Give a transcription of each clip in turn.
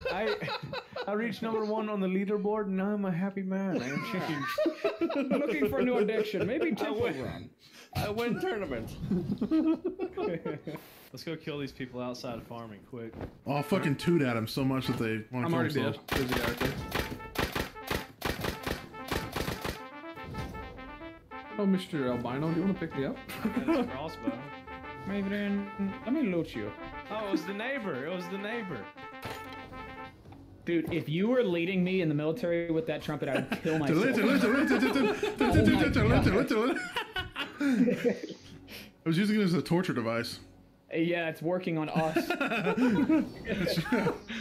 I reached #1 on the leaderboard, and now I'm a happy man. I am chicken. Looking for a new addiction. Maybe Temple Run. I win tournament. Let's go kill these people outside of farming, quick. Oh, I'll fucking toot at him so much that they want to I'm kill already themselves. dead. There's a guy right there. Oh, Mr. Albino, do you want to pick me up? That's a crossbow. Maybe then. Let me loot you. Oh, it was the neighbor. It was the neighbor. Dude, if you were leading me in the military with that trumpet, I'd kill myself. I was using it as a torture device. Yeah, it's working on us.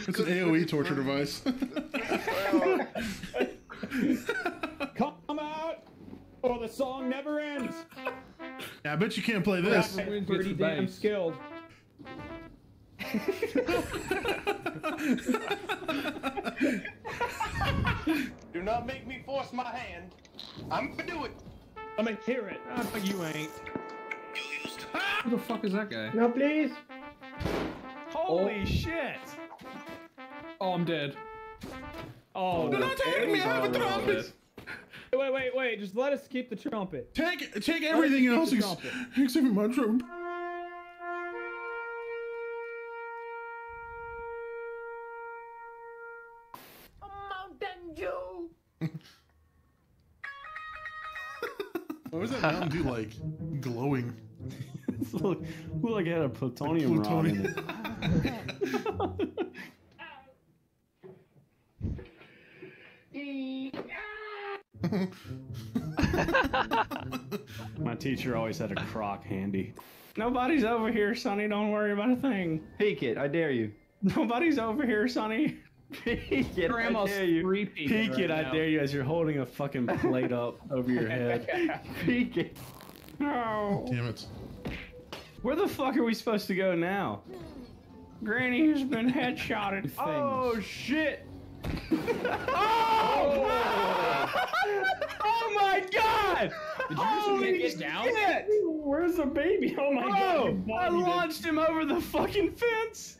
It's an AoE torture device. Come out, or the song never ends. Yeah, I bet you can't play this. I'm pretty damn skilled. Do not make me force my hand. I'm gonna do it. Let me hear it. Oh, you ain't. Who the fuck is that guy? No, please. Holy shit! Oh, I'm dead. Oh, Do not take me out of the trumpet! Wait. Just let us keep the trumpet. Take everything else except for my trumpet. Mountain Dew. What was that Mountain Dew like? Glowing. Look like it had a plutonium rod in it. My teacher always had a crock handy. Nobody's over here, Sonny. Don't worry about a thing. Peek it, I dare you. Nobody's over here, Sonny. Peek it, I Grandma's dare you. creepy. Peek right it, I now. dare you, as you're holding a fucking plate up over your head. Peek it. No. Damn it. Where the fuck are we supposed to go now? Granny has been headshotted. Oh shit! Oh! Oh my god! Did you just kick it down? Shit! Where's the baby? Oh my Bro, god. I launched him over the fucking fence!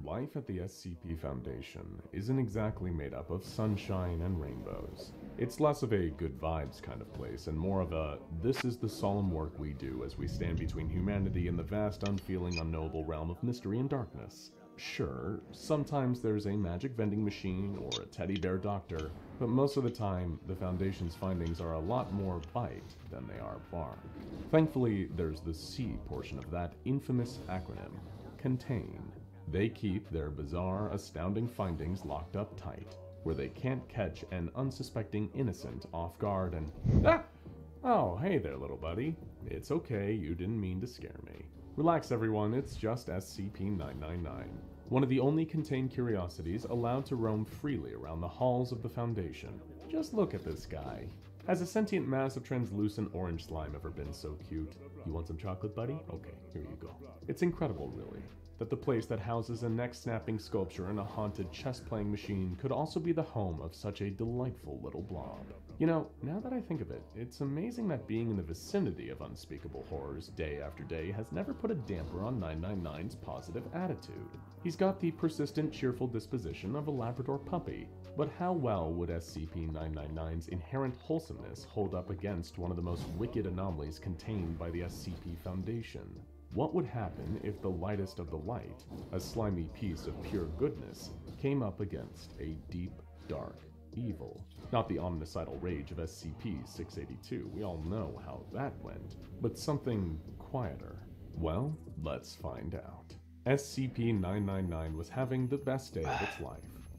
Life at the SCP Foundation isn't exactly made up of sunshine and rainbows. It's less of a good vibes kind of place and more of a, this is the solemn work we do as we stand between humanity and the vast, unfeeling, unknowable realm of mystery and darkness. Sure, sometimes there's a magic vending machine or a teddy bear doctor, but most of the time, the Foundation's findings are a lot more bite than they are bark. Thankfully, there's the C portion of that infamous acronym, Contain. They keep their bizarre, astounding findings locked up tight, where they can't catch an unsuspecting innocent off guard and, ah! Oh, hey there, little buddy. It's okay, you didn't mean to scare me. Relax, everyone, it's just SCP-999, one of the only contained curiosities allowed to roam freely around the halls of the Foundation. Just look at this guy. Has a sentient mass of translucent orange slime ever been so cute? You want some chocolate, buddy? Okay, here you go. It's incredible, really, that the place that houses a neck-snapping sculpture and a haunted chess-playing machine could also be the home of such a delightful little blob. You know, now that I think of it, it's amazing that being in the vicinity of unspeakable horrors day after day has never put a damper on 999's positive attitude. He's got the persistent, cheerful disposition of a Labrador puppy, but how well would SCP-999's inherent wholesomeness hold up against one of the most wicked anomalies contained by the SCP Foundation? What would happen if the lightest of the light, a slimy piece of pure goodness, came up against a deep, dark evil? Not the omnicidal rage of SCP-682, we all know how that went, but something quieter. Well, let's find out. SCP-999 was having the best day of its life.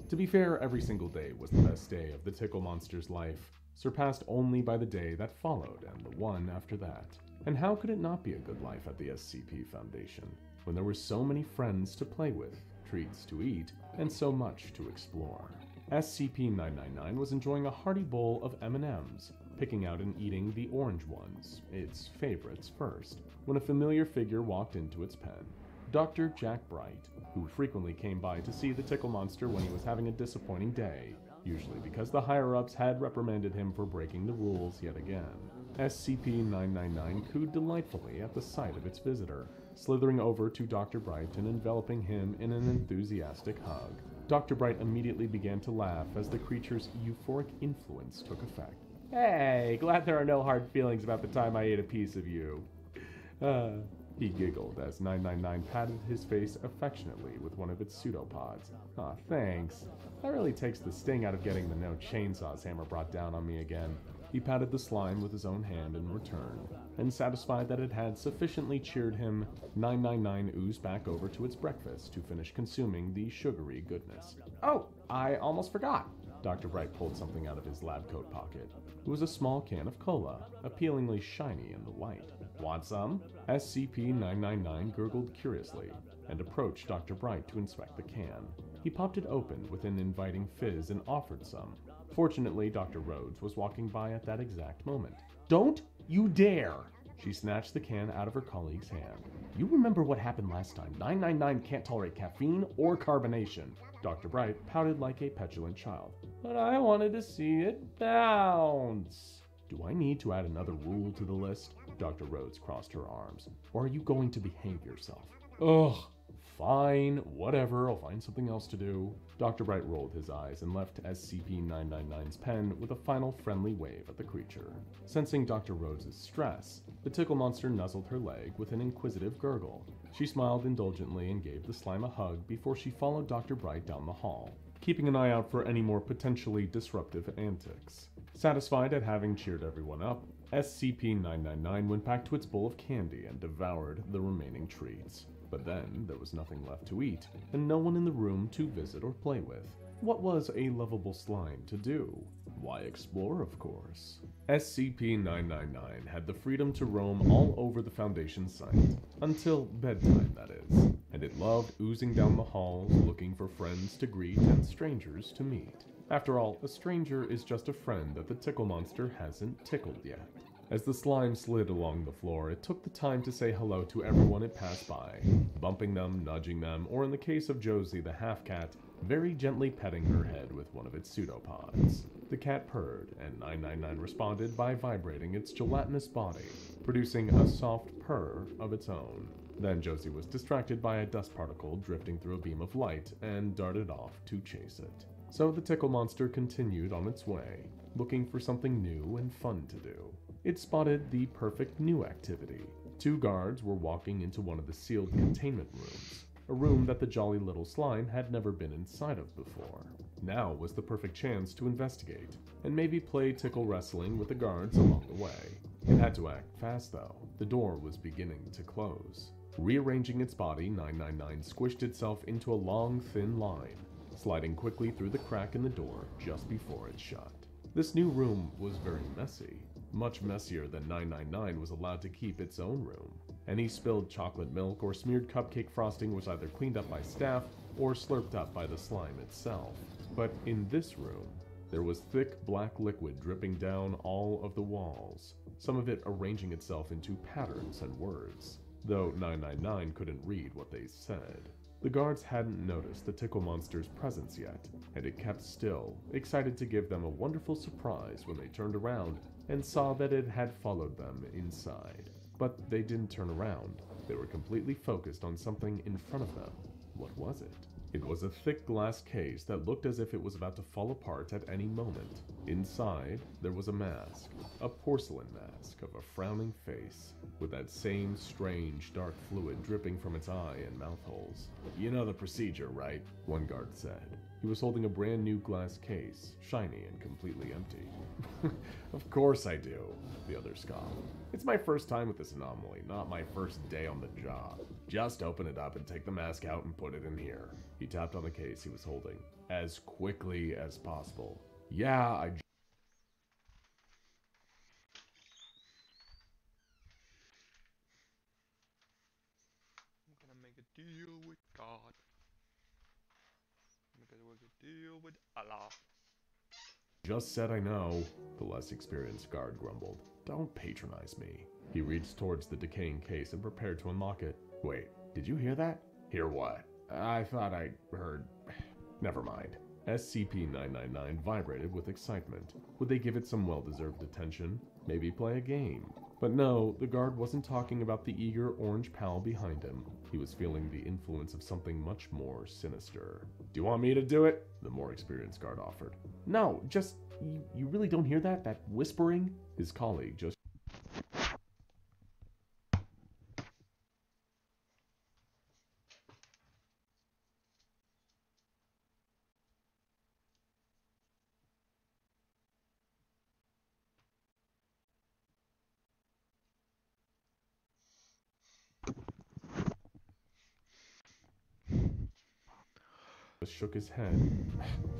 To be fair, every single day was the best day of the Tickle Monster's life, surpassed only by the day that followed and the one after that. And how could it not be a good life at the SCP Foundation, when there were so many friends to play with, treats to eat, and so much to explore? SCP-999 was enjoying a hearty bowl of M&Ms, picking out and eating the orange ones, its favorites first, when a familiar figure walked into its pen. Dr. Jack Bright, who frequently came by to see the Tickle Monster when he was having a disappointing day, usually because the higher-ups had reprimanded him for breaking the rules yet again. SCP-999 cooed delightfully at the sight of its visitor, slithering over to Dr. Bright and enveloping him in an enthusiastic hug. Dr. Bright immediately began to laugh as the creature's euphoric influence took effect. "Hey, glad there are no hard feelings about the time I ate a piece of you." He giggled as 999 patted his face affectionately with one of its pseudopods. "Aw, thanks. That really takes the sting out of getting the no chainsaws hammer brought down on me again." He patted the slime with his own hand in return, and satisfied that it had sufficiently cheered him, 999 oozed back over to its breakfast to finish consuming the sugary goodness. "Oh, I almost forgot." Dr. Bright pulled something out of his lab coat pocket. It was a small can of cola, appealingly shiny in the light. "Want some?" SCP-999 gurgled curiously, and approached Dr. Bright to inspect the can. He popped it open with an inviting fizz and offered some. Fortunately, Dr. Rhodes was walking by at that exact moment. "Don't you dare!" She snatched the can out of her colleague's hand. "You remember what happened last time. 999 can't tolerate caffeine or carbonation." Dr. Bright pouted like a petulant child. "But I wanted to see it bounce." "Do I need to add another rule to the list?" Dr. Rhodes crossed her arms. "Or are you going to behave yourself?" "Ugh. Fine, whatever, I'll find something else to do." Dr. Bright rolled his eyes and left SCP-999's pen with a final friendly wave at the creature. Sensing Dr. Rhodes' stress, the tickle monster nuzzled her leg with an inquisitive gurgle. She smiled indulgently and gave the slime a hug before she followed Dr. Bright down the hall, keeping an eye out for any more potentially disruptive antics. Satisfied at having cheered everyone up, SCP-999 went back to its bowl of candy and devoured the remaining treats. But then there was nothing left to eat, and no one in the room to visit or play with. What was a lovable slime to do? Why, explore, of course. SCP-999 had the freedom to roam all over the Foundation site, until bedtime, that is, and it loved oozing down the halls looking for friends to greet and strangers to meet. After all, a stranger is just a friend that the tickle monster hasn't tickled yet. As the slime slid along the floor, it took the time to say hello to everyone it passed by, bumping them, nudging them, or in the case of Josie the half-cat, very gently petting her head with one of its pseudopods. The cat purred, and 999 responded by vibrating its gelatinous body, producing a soft purr of its own. Then Josie was distracted by a dust particle drifting through a beam of light and darted off to chase it. So the tickle monster continued on its way, looking for something new and fun to do. It spotted the perfect new activity. 2 guards were walking into one of the sealed containment rooms, a room that the jolly little slime had never been inside of before. Now was the perfect chance to investigate, and maybe play tickle wrestling with the guards along the way. It had to act fast though. The door was beginning to close. Rearranging its body, 999 squished itself into a long, thin line, sliding quickly through the crack in the door just before it shut. This new room was very messy. Much messier than 999 was allowed to keep its own room. Any spilled chocolate milk or smeared cupcake frosting was either cleaned up by staff or slurped up by the slime itself. But in this room, there was thick black liquid dripping down all of the walls, some of it arranging itself into patterns and words, though 999 couldn't read what they said. The guards hadn't noticed the tickle monster's presence yet, and it kept still, excited to give them a wonderful surprise when they turned around and saw that it had followed them inside. But they didn't turn around. They were completely focused on something in front of them. What was it? It was a thick glass case that looked as if it was about to fall apart at any moment. Inside, there was a mask, a porcelain mask of a frowning face, with that same strange dark fluid dripping from its eye and mouth holes. "You know the procedure, right?" one guard said. He was holding a brand new glass case, shiny and completely empty. "Of course I do," the other scoffed. "It's my first time with this anomaly, not my first day on the job. Just open it up and take the mask out and put it in here." He tapped on the case he was holding. "As quickly as possible." "Yeah, I'm gonna make a deal with God. I'm gonna make a deal with Allah. just said I know," the less experienced guard grumbled. "Don't patronize me." He reached towards the decaying case and prepared to unlock it. "Wait, did you hear that?" "Hear what?" "I thought I heard... Never mind." SCP-999 vibrated with excitement. Would they give it some well-deserved attention? Maybe play a game? But no, the guard wasn't talking about the eager orange pal behind him. He was feeling the influence of something much more sinister. "Do you want me to do it?" the more experienced guard offered. "No, just... you really don't hear that? That whispering?" His colleague just shook his head.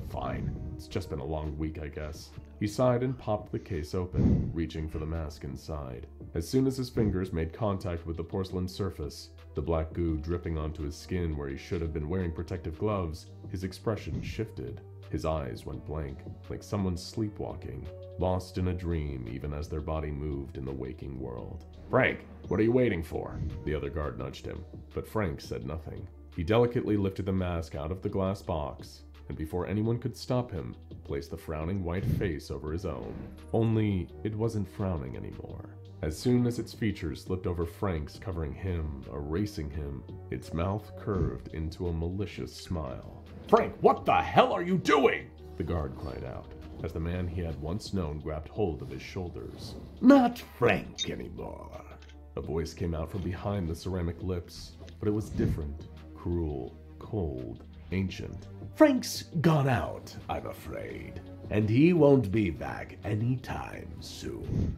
"Fine. It's just been a long week, I guess." He sighed and popped the case open, reaching for the mask inside. As soon as his fingers made contact with the porcelain surface, the black goo dripping onto his skin where he should have been wearing protective gloves, his expression shifted. His eyes went blank, like someone sleepwalking, lost in a dream even as their body moved in the waking world. "Frank, what are you waiting for?" The other guard nudged him, but Frank said nothing. He delicately lifted the mask out of the glass box, and before anyone could stop him, placed the frowning white face over his own. Only, it wasn't frowning anymore. As soon as its features slipped over Frank's, covering him, erasing him, its mouth curved into a malicious smile. "Frank, what the hell are you doing?" the guard cried out, as the man he had once known grabbed hold of his shoulders. "Not Frank anymore." A voice came out from behind the ceramic lips, but it was different. Cruel, cold, ancient. "Frank's gone out, I'm afraid, and he won't be back anytime soon."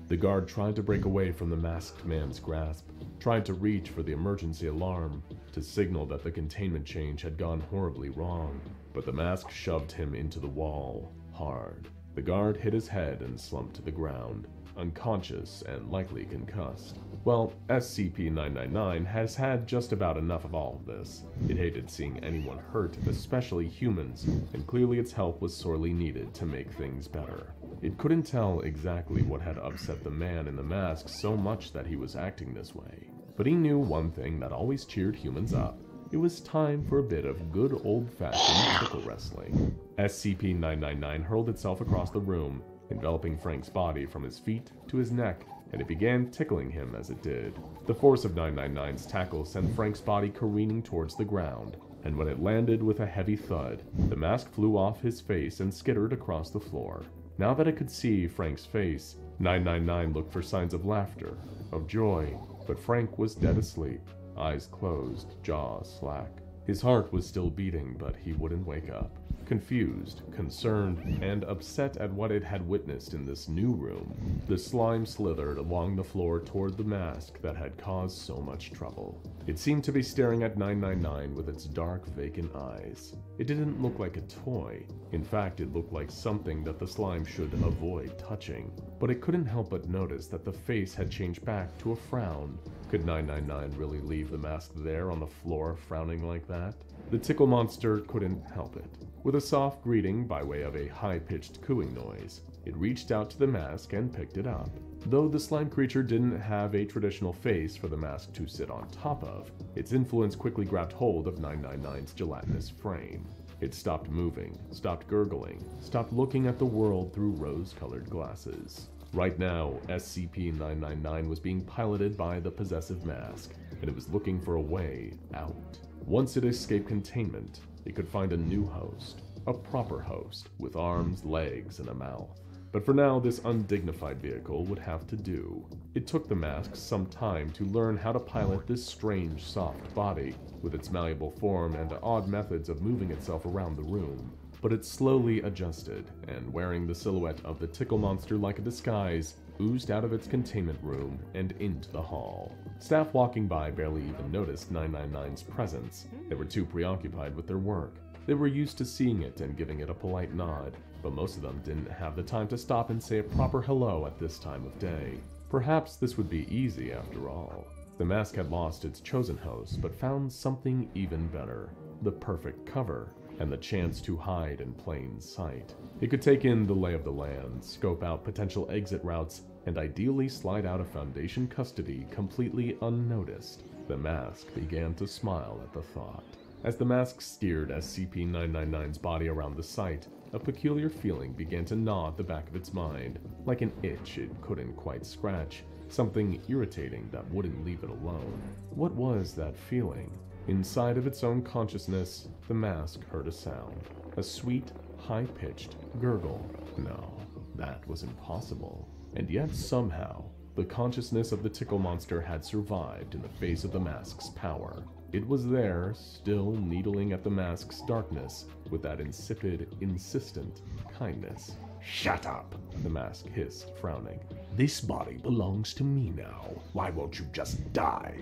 The guard tried to break away from the masked man's grasp, tried to reach for the emergency alarm, to signal that the containment change had gone horribly wrong, but the mask shoved him into the wall, hard. The guard hit his head and slumped to the ground, unconscious and likely concussed. Well, SCP-999 has had just about enough of all of this. It hated seeing anyone hurt, especially humans, and clearly its help was sorely needed to make things better. It couldn't tell exactly what had upset the man in the mask so much that he was acting this way, but he knew one thing that always cheered humans up. It was time for a bit of good old-fashioned tickle wrestling. SCP-999 hurled itself across the room, enveloping Frank's body from his feet to his neck, and it began tickling him as it did. The force of 999's tackle sent Frank's body careening towards the ground, and when it landed with a heavy thud, the mask flew off his face and skittered across the floor. Now that it could see Frank's face, 999 looked for signs of laughter, of joy, but Frank was dead asleep, eyes closed, jaw slack. His heart was still beating, but he wouldn't wake up. Confused, concerned, and upset at what it had witnessed in this new room, the slime slithered along the floor toward the mask that had caused so much trouble. It seemed to be staring at 999 with its dark, vacant eyes. It didn't look like a toy. In fact, it looked like something that the slime should avoid touching. But it couldn't help but notice that the face had changed back to a frown. Could 999 really leave the mask there on the floor frowning like that? The tickle monster couldn't help it. With a soft greeting by way of a high-pitched cooing noise, it reached out to the mask and picked it up. Though the slime creature didn't have a traditional face for the mask to sit on top of, its influence quickly grabbed hold of 999's gelatinous frame. It stopped moving, stopped gurgling, stopped looking at the world through rose-colored glasses. Right now, SCP-999 was being piloted by the possessive mask, and it was looking for a way out. Once it escaped containment, it could find a new host, a proper host, with arms, legs, and a mouth. But for now, this undignified vehicle would have to do. It took the mask some time to learn how to pilot this strange, soft body, with its malleable form and odd methods of moving itself around the room. But it slowly adjusted, and wearing the silhouette of the tickle monster like a disguise, oozed out of its containment room and into the hall. Staff walking by barely even noticed 999's presence. They were too preoccupied with their work. They were used to seeing it and giving it a polite nod, but most of them didn't have the time to stop and say a proper hello at this time of day. Perhaps this would be easy after all. The mask had lost its chosen host, but found something even better: the perfect cover, and the chance to hide in plain sight. It could take in the lay of the land, scope out potential exit routes, and ideally slide out of Foundation custody completely unnoticed. The mask began to smile at the thought. As the mask steered SCP-999's body around the site, a peculiar feeling began to gnaw at the back of its mind, like an itch it couldn't quite scratch, something irritating that wouldn't leave it alone. What was that feeling? Inside of its own consciousness, the mask heard a sound. A sweet, high-pitched gurgle. No, that was impossible. And yet somehow, the consciousness of the tickle monster had survived in the face of the mask's power. It was there, still needling at the mask's darkness, with that insipid, insistent kindness. Shut up, The mask hissed, frowning. this body belongs to me now. Why won't you just die?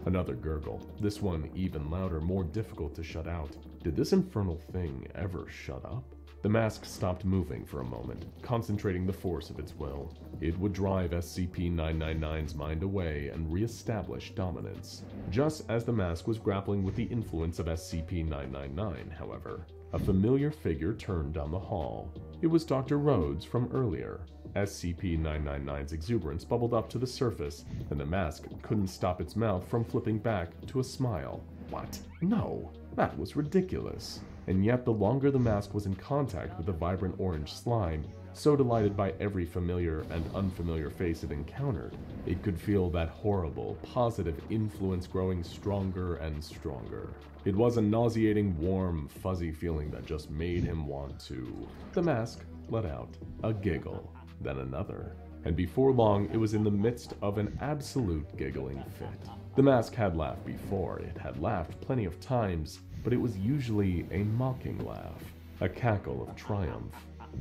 Another gurgle, this one even louder, more difficult to shut out. Did this infernal thing ever shut up? The mask stopped moving for a moment, concentrating the force of its will. It would drive SCP-999's mind away and re-establish dominance. Just as the mask was grappling with the influence of SCP-999, however, a familiar figure turned down the hall. It was Dr. Rhodes from earlier. SCP-999's exuberance bubbled up to the surface, and the mask couldn't stop its mouth from flipping back to a smile. What? No, that was ridiculous. And yet the longer the mask was in contact with the vibrant orange slime, so delighted by every familiar and unfamiliar face it encountered, it could feel that horrible, positive influence growing stronger and stronger. It was a nauseating, warm, fuzzy feeling that just made him want to. The mask let out a giggle, then another. And before long, it was in the midst of an absolute giggling fit. The mask had laughed before. It had laughed plenty of times, but it was usually a mocking laugh, a cackle of triumph.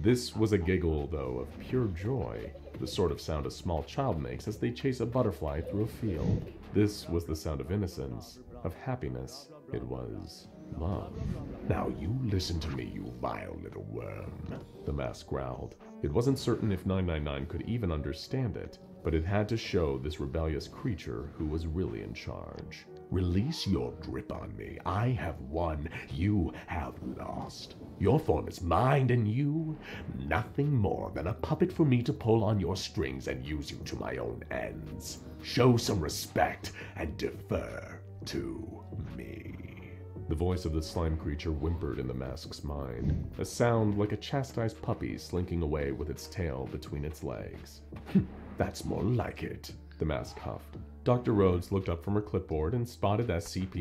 This was a giggle, though, of pure joy, the sort of sound a small child makes as they chase a butterfly through a field. This was the sound of innocence, of happiness. It was love. Now you listen to me, you vile little worm. The mask growled. It wasn't certain if 999 could even understand it, but it had to show this rebellious creature who was really in charge. Release your grip on me. I have won. You have lost. Your form is mine, and you, nothing more than a puppet for me to pull on your strings and use you to my own ends. Show some respect and defer to me. The voice of the slime creature whimpered in the mask's mind, a sound like a chastised puppy slinking away with its tail between its legs. That's more like it. The mask huffed. Dr. Rhodes looked up from her clipboard and spotted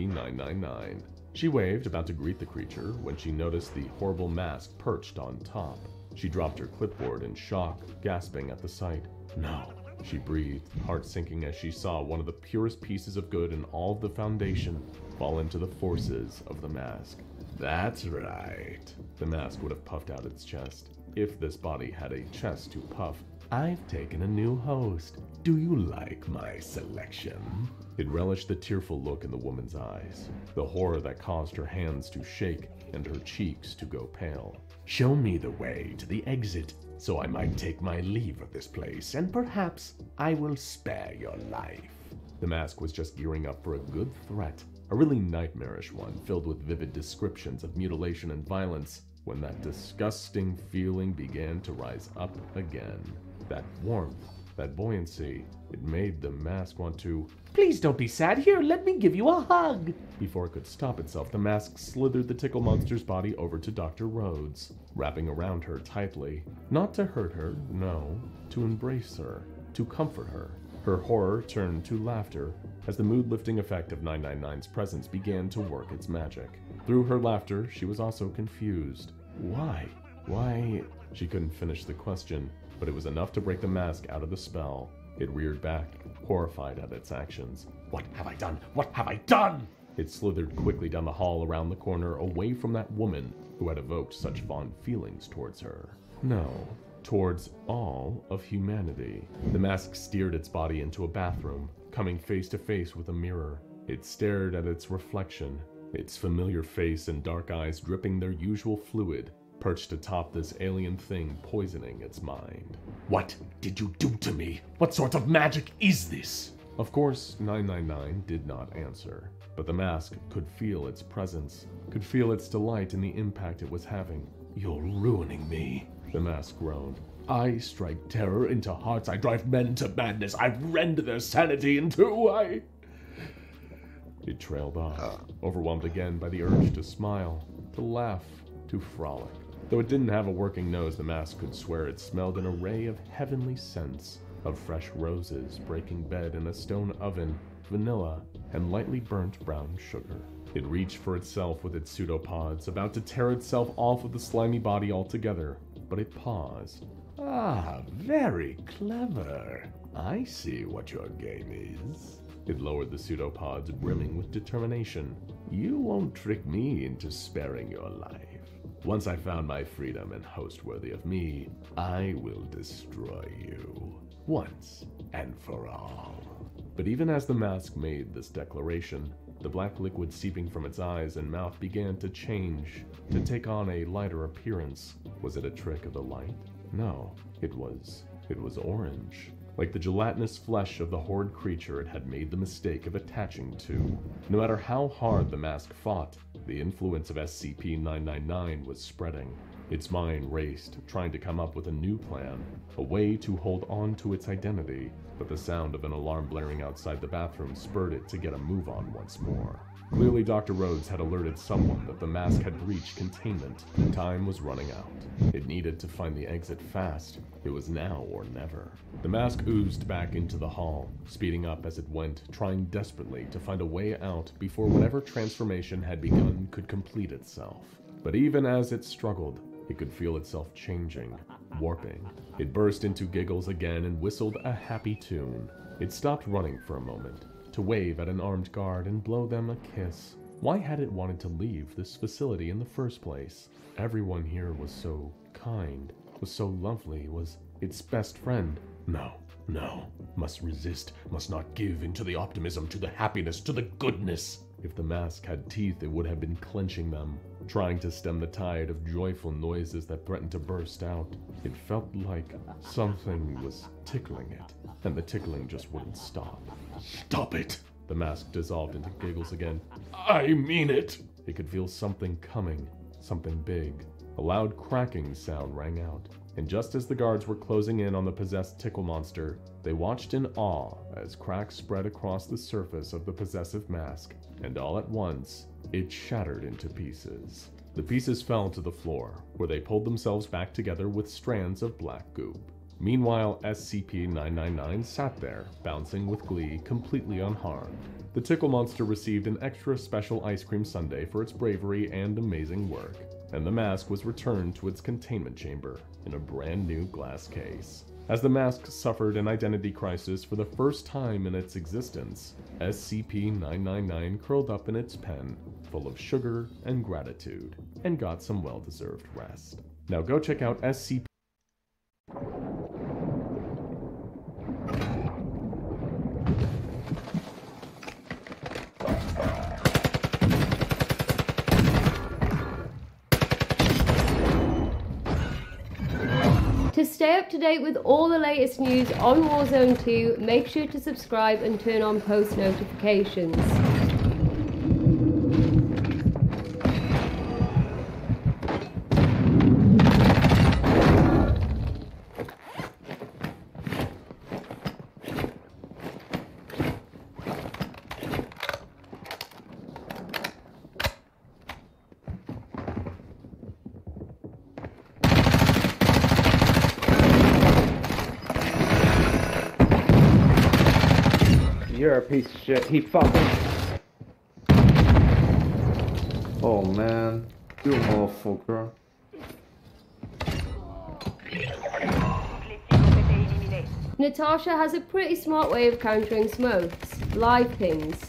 SCP-999. She waved, about to greet the creature, when she noticed the horrible mask perched on top. She dropped her clipboard in shock, gasping at the sight. No. She breathed, heart sinking as she saw one of the purest pieces of good in all of the Foundation fall into the forces of the mask. That's right. The mask would have puffed out its chest, if this body had a chest to puff. I've taken a new host. Do you like my selection? It relished the tearful look in the woman's eyes, the horror that caused her hands to shake and her cheeks to go pale. Show me the way to the exit, so I might take my leave of this place, and perhaps I will spare your life. The mask was just gearing up for a good threat, a really nightmarish one filled with vivid descriptions of mutilation and violence, when that disgusting feeling began to rise up again. That warmth, that buoyancy, it made the mask want to, Please don't be sad. Here, let me give you a hug. Before it could stop itself, the mask slithered the tickle monster's body over to Dr. Rhodes, wrapping around her tightly. Not to hurt her, no, to embrace her, to comfort her. Her horror turned to laughter as the mood-lifting effect of 999's presence began to work its magic. Through her laughter, she was also confused. Why? Why? She couldn't finish the question, but it was enough to break the mask out of the spell. It reared back, horrified at its actions. What have I done? What have I done? It slithered quickly down the hall around the corner, away from that woman who had evoked such fond feelings towards her. No, towards all of humanity. The mask steered its body into a bathroom, coming face to face with a mirror. It stared at its reflection, its familiar face and dark eyes dripping their usual fluid, perched atop this alien thing poisoning its mind. What did you do to me? What sort of magic is this? Of course, 999 did not answer, but the mask could feel its presence, could feel its delight in the impact it was having. You're ruining me. The mask groaned. I strike terror into hearts. I drive men to madness. I rend their sanity in two. It trailed off, overwhelmed again by the urge to smile, to laugh, to frolic. Though it didn't have a working nose, the mask could swear it smelled an array of heavenly scents, of fresh roses breaking bed in a stone oven, vanilla, and lightly burnt brown sugar. It reached for itself with its pseudopods, about to tear itself off of the slimy body altogether, but it paused. Ah, very clever. I see what your game is. It lowered the pseudopods, brimming with determination. You won't trick me into sparing your life. Once I found my freedom and host worthy of me, I will destroy you. Once and for all. But even as the mask made this declaration, the black liquid seeping from its eyes and mouth began to change, to take on a lighter appearance. Was it a trick of the light? No, it was orange. Like the gelatinous flesh of the horrid creature it had made the mistake of attaching to. No matter how hard the mask fought, the influence of SCP-999 was spreading. Its mind raced, trying to come up with a new plan, a way to hold on to its identity, but the sound of an alarm blaring outside the bathroom spurred it to get a move on once more. Clearly, Dr. Rhodes had alerted someone that the mask had breached containment. Time was running out. It needed to find the exit fast. It was now or never. The mask oozed back into the hall, speeding up as it went, trying desperately to find a way out before whatever transformation had begun could complete itself. But even as it struggled, it could feel itself changing, warping. It burst into giggles again and whistled a happy tune. It stopped running for a moment, to wave at an armed guard and blow them a kiss. Why had it wanted to leave this facility in the first place? Everyone here was so kind, was so lovely, was its best friend. No. Must resist, must not give into the optimism, to the happiness, to the goodness. If the mask had teeth, it would have been clenching them, trying to stem the tide of joyful noises that threatened to burst out. It felt like something was tickling it, and the tickling just wouldn't stop. Stop it! The mask dissolved into giggles again. I mean it! It could feel something coming, something big. A loud cracking sound rang out, and just as the guards were closing in on the possessed tickle monster, they watched in awe as cracks spread across the surface of the possessive mask, and all at once, it shattered into pieces. The pieces fell to the floor, where they pulled themselves back together with strands of black goop. Meanwhile, SCP-999 sat there, bouncing with glee, completely unharmed. The tickle monster received an extra special ice cream sundae for its bravery and amazing work, and the mask was returned to its containment chamber in a brand new glass case. As the mask suffered an identity crisis for the first time in its existence, SCP-999 curled up in its pen, full of sugar and gratitude, and got some well-deserved rest. Now go check out SCP. To stay up to date with all the latest news on Warzone 2, make sure to subscribe and turn on post notifications. You're a piece of shit. He fucking... Oh man. You motherfucker. Natasha has a pretty smart way of countering smokes. Live pings.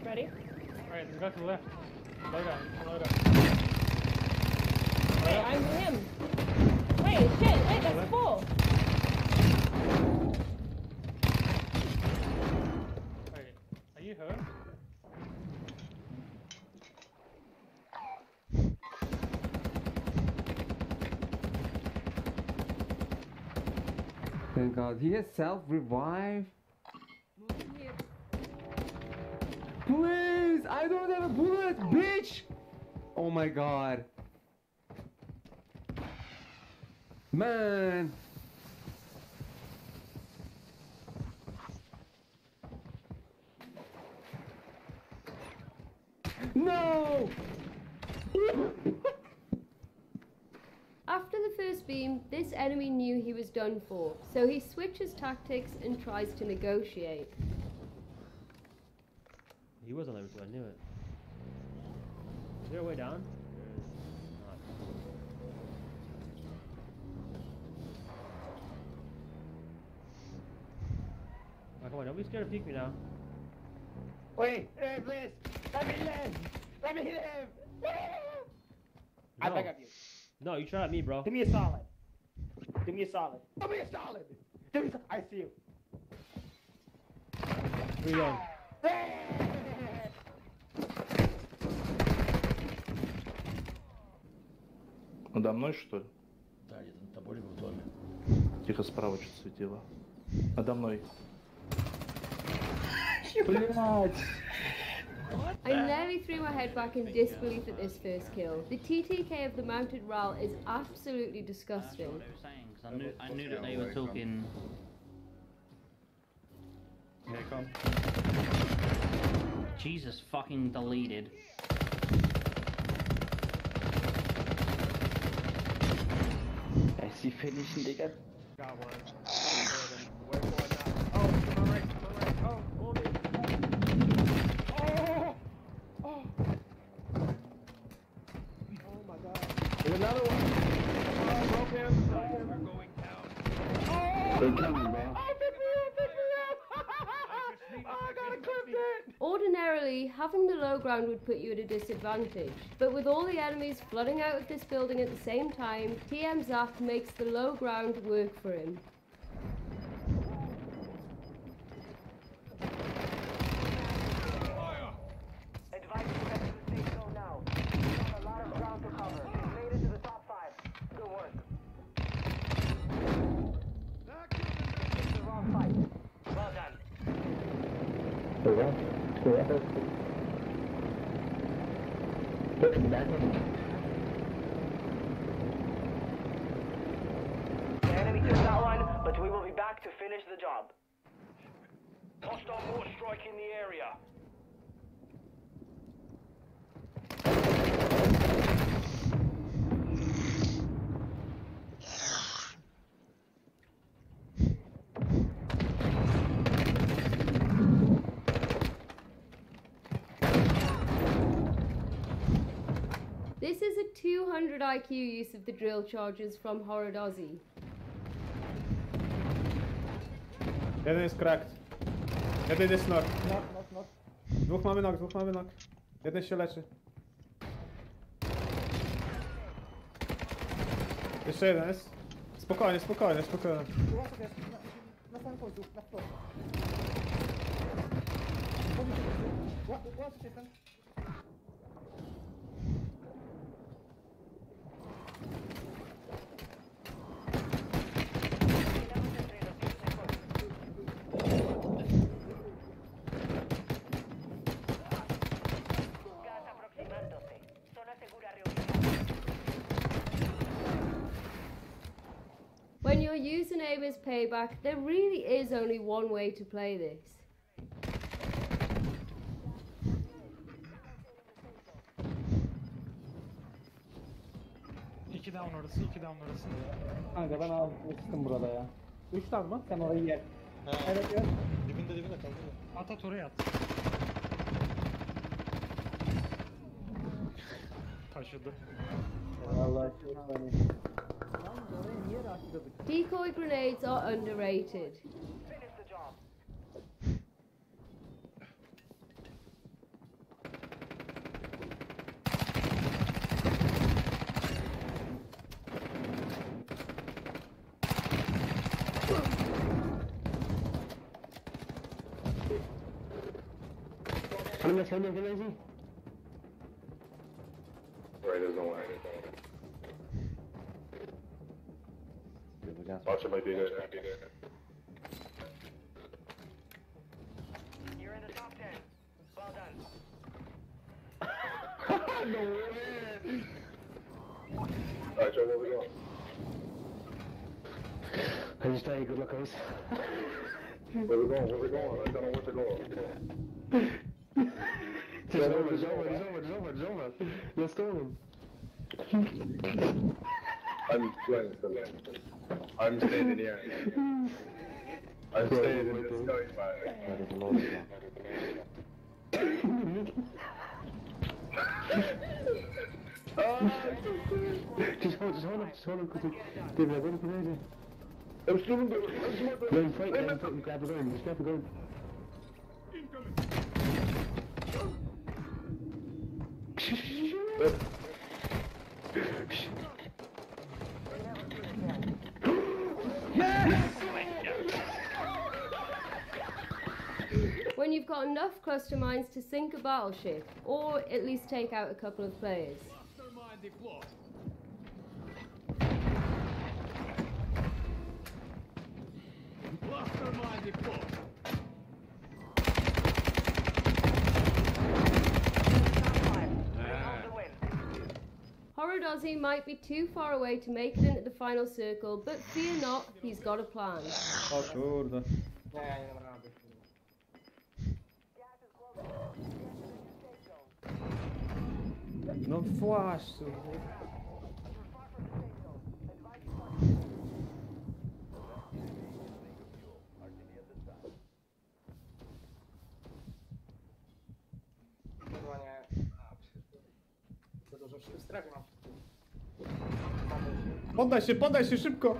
Ready? Alright, go to the left. Load up. Wait, I'm him. Wait, shit, wait, that's full. Wait, are you her? Thank God. He has self-revive? Please! I don't have a bullet, bitch! Oh my God. Man! No! After the first beam, this enemy knew he was done for, so he switches tactics and tries to negotiate. He was on level 2, I knew it. Is there a way down? Oh, come on, don't be scared to peek me now. Wait, please, let me live! Let me live! I back up you. No, you shot at me, bro. Give me a solid. Give me a solid. Give me a solid! Give me I see you. Reload. Надо мной, что ли? Да, где-то над тобой либо в доме. Тихо, справа что-то светило. Надо мной. I nearly threw my head back in disbelief at this first kill. The TTK of the mounted RAL is absolutely disgusting. That's what they were saying, 'cause I knew that they were talking. Here come. Jesus fucking deleted. Ist die Finnischen, Digga? There's another one. Oh, broke him. We're going down. They're coming, bro. Oh, pick me up, oh, I gotta clip it. Ordinarily, having the low ground would put you at a disadvantage, but with all the enemies flooding out of this building at the same time, TM Zach makes the low ground work for him. The enemy took that one, but we will be back to finish the job. Hostile mortar strike in the area. This is a 200 IQ use of the drill charges from Horrid Ozzy. Jeden jest cracked. Jeden jest knock. Dwóch mamy knock. Jeden się leczy. Jeszcze jeden jest. Spokojnie. Na samym końcu, na wprost. Łatwo się tam. When you're using aim as payback, there really is only one way to play this. İki down orası. Kanka ben almıştım burada ya. 3 tane mı? Sen orayı yer. Evet yer. Dibinde kaldı. At oraya at. Taşıdı. Vallahi Decoy grenades are underrated. Watch it, might be good. You're in the top 10. Well done. No way! Alright, Joe, where we going? I just tell you good luck, guys. Where we going? I don't know where to go. It's over. Let's go. I'm playing something. I'm standing here. I'm staying in this going by. Just hold him, because David, I wouldn't believe it. I'm still in the... Let him fight, grab the gun, just grab the gun. When you've got enough cluster mines to sink a battleship, or at least take out a couple of players. Horodozzy might be too far away to make it into the final circle, but fear not, he's got a plan. O kurde. No właśnie. Poddaj się szybko!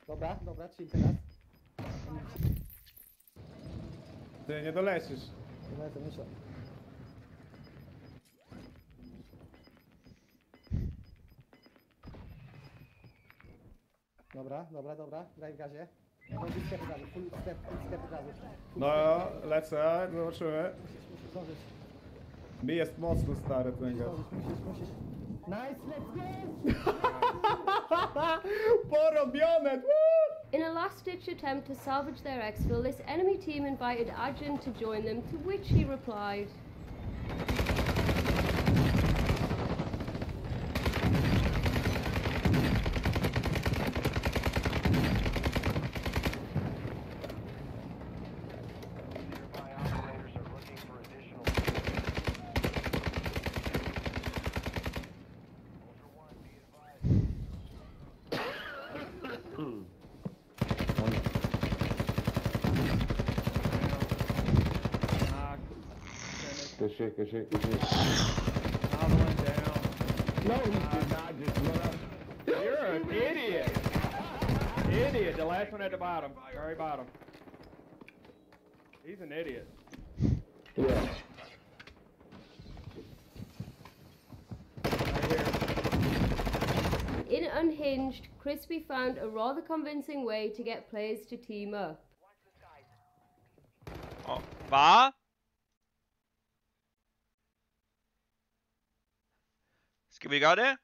Dobra, chill teraz. Ty nie dolecisz. Myślę. Dobra, graj w gazie. Full step gazu. No, lecę, zobaczymy. Zdążysz. Mi jest mocno stary ten gaz. Musisz. Nice, let's go! Porobione! In a last-ditch attempt to salvage their exfil, this enemy team invited Eldren to join them, to which he replied. Good shit. Another one down. No, he did not just run up. You're an idiot. Idiot. The last one at the bottom. Very bottom. He's an idiot. Yeah. In Unhinged, Crispy found a rather convincing way to get players to team up. Oh, va? Skal vi gøre det?